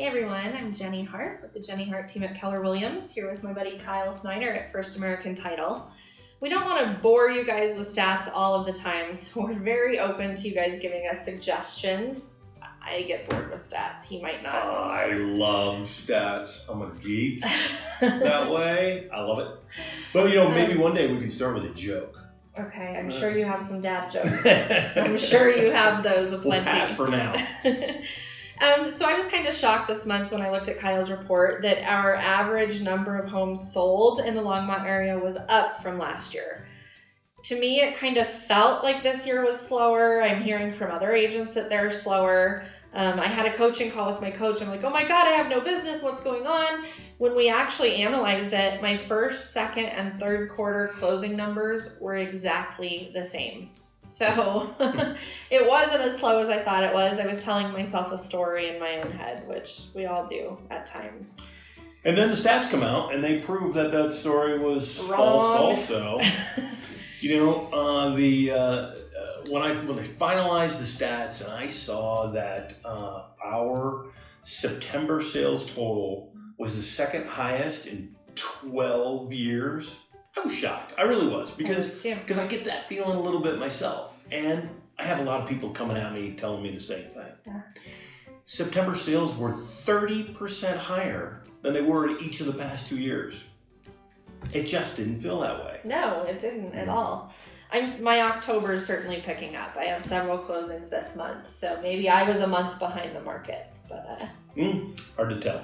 Hey everyone, I'm Jenny Hart with the Jenny Hart team at Keller Williams, here with my buddy Kyle Snyder at First American Title. We don't want to bore you guys with stats all of the time, so we're very open to you guys giving us suggestions. I get bored with stats, he might not. I love stats. I'm a geek that way. I love it. But maybe one day we can start with a joke. Okay, I'm sure you have some dad jokes. I'm sure you have those aplenty. We'll pass for now. So I was kind of shocked this month when I looked at Kyle's report that our average number of homes sold in the Longmont area was up from last year. To me, it kind of felt like this year was slower. I'm hearing from other agents that they're slower. I had a coaching call with my coach. I'm like, oh my God, I have no business. What's going on? When we actually analyzed it, my first, second, and third quarter closing numbers were exactly the same. So it wasn't as slow as I thought it was. I was telling myself a story in my own head, which we all do at times. And then the stats come out and they prove that story was Wrong. False also. When I finalized the stats and I saw that our September sales total was the second highest in 12 years, I was shocked. I really was, because I get that feeling a little bit myself. And I have a lot of people coming at me telling me the same thing. Yeah. September sales were 30% higher than they were in each of the past 2 years. It just didn't feel that way. No, it didn't at all. My October is certainly picking up. I have several closings this month, so maybe I was a month behind the market, but hard to tell.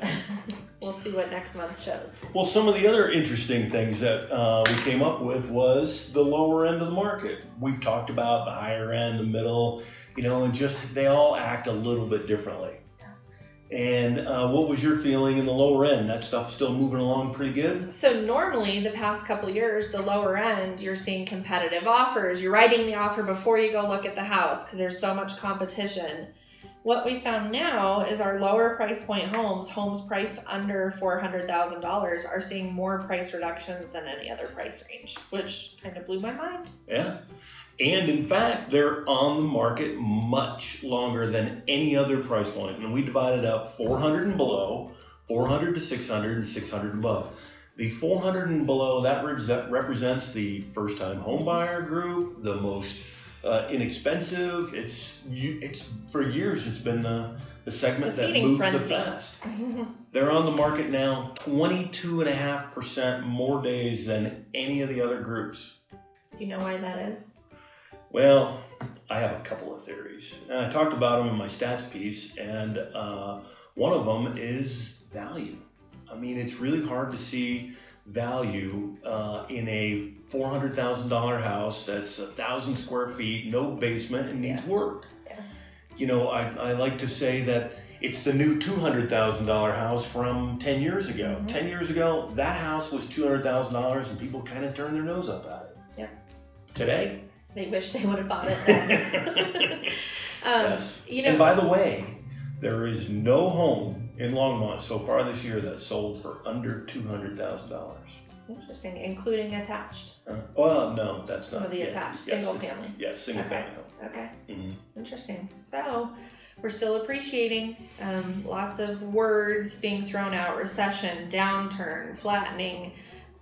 We'll see what next month shows. Well, some of the other interesting things that we came up with was the lower end of the market. We've talked about the higher end, the middle, and just they all act a little bit differently. And what was your feeling in the lower end? That stuff's still moving along pretty good? So normally the past couple of years, the lower end, you're seeing competitive offers. You're writing the offer before you go look at the house because there's so much competition. What we found now is our lower price point homes priced under $400,000 are seeing more price reductions than any other price range, which kind of blew my mind. Yeah. And in fact, they're on the market much longer than any other price point. And we divided up 400 and below, 400 to 600, and 600 and above. The 400 and below, that represents the first-time home buyer group, the most inexpensive. It's for years, it's been the segment that moves the fast. They're on the market now 22.5% more days than any of the other groups. Do you know why that is? Well, I have a couple of theories, and I talked about them in my stats piece, and one of them is value. I mean, it's really hard to see value in a $400,000 house that's 1,000 square feet, no basement, and needs work. Yeah. I like to say that it's the new $200,000 house from 10 years ago. Mm-hmm. 10 years ago, that house was $200,000, and people kind of turned their nose up at it. Yeah. Today? They wish they would have bought it then. Yes. And by the way, there is no home in Longmont so far this year that sold for under $200,000. Interesting, including attached. Well, no, that's not. Some of the attached, single family. Yes, single family home. Okay. Mm-hmm. Interesting. So we're still appreciating lots of words being thrown out: recession, downturn, flattening.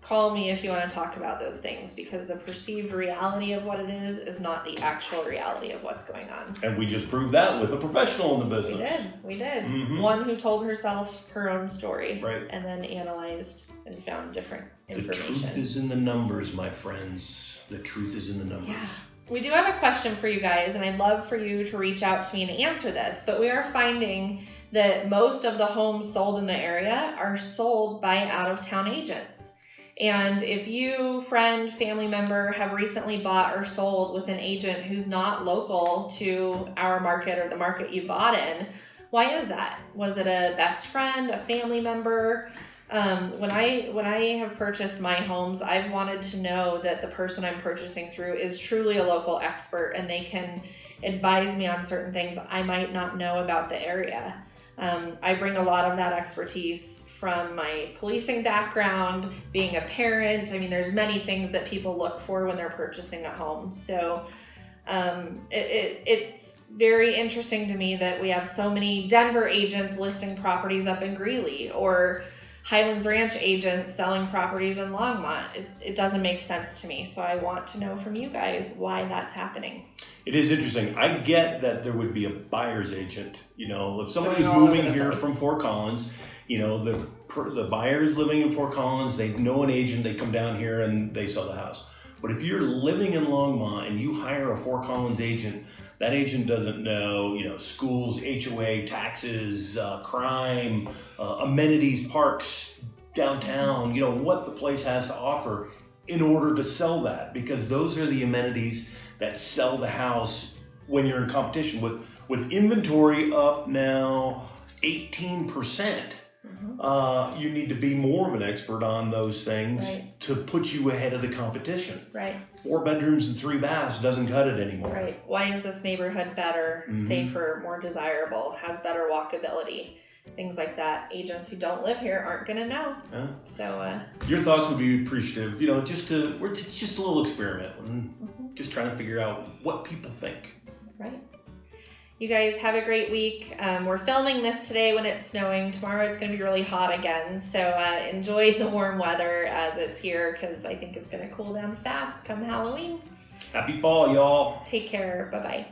Call me if you want to talk about those things, because the perceived reality of what it is not the actual reality of what's going on. And we just proved that with a professional in the business. We did. Mm-hmm. One who told herself her own story. Right. And then analyzed and found different information. The truth is in the numbers, my friends. The truth is in the numbers. Yeah. We do have a question for you guys, and I'd love for you to reach out to me and answer this, but we are finding that most of the homes sold in the area are sold by out-of-town agents. And if you, friend, family member, have recently bought or sold with an agent who's not local to our market or the market you bought in, why is that? Was it a best friend, a family member? When I have purchased my homes, I've wanted to know that the person I'm purchasing through is truly a local expert and they can advise me on certain things I might not know about the area. I bring a lot of that expertise from my policing background, being a parent. I mean, there's many things that people look for when they're purchasing a home. So It's very interesting to me that we have so many Denver agents listing properties up in Greeley, or Highlands Ranch agents selling properties in Longmont. It doesn't make sense to me. So I want to know from you guys why that's happening. It is interesting. I get that there would be a buyer's agent. If somebody was Going all over moving the here place. from Fort Collins, the buyer's living in Fort Collins, they know an agent, they come down here and they sell the house. But if you're living in Longmont and you hire a Fort Collins agent, that agent doesn't know, schools, HOA, taxes, crime, amenities, parks, downtown, what the place has to offer in order to sell that, because those are the amenities that sell the house when you're in competition with inventory up now 18%. You need to be more of an expert on those things, right, to put you ahead of the competition. Right. 4 bedrooms and 3 baths doesn't cut it anymore. Right. Why is this neighborhood better, safer, more desirable, has better walkability? Things like that. Agents who don't live here aren't going to know. Yeah. So your thoughts would be appreciative. We're just a little experiment, and just trying to figure out what people think. Right. You guys have a great week. We're filming this today when it's snowing. Tomorrow it's going to be really hot again. So enjoy the warm weather as it's here, because I think it's going to cool down fast come Halloween. Happy fall, y'all. Take care. Bye-bye.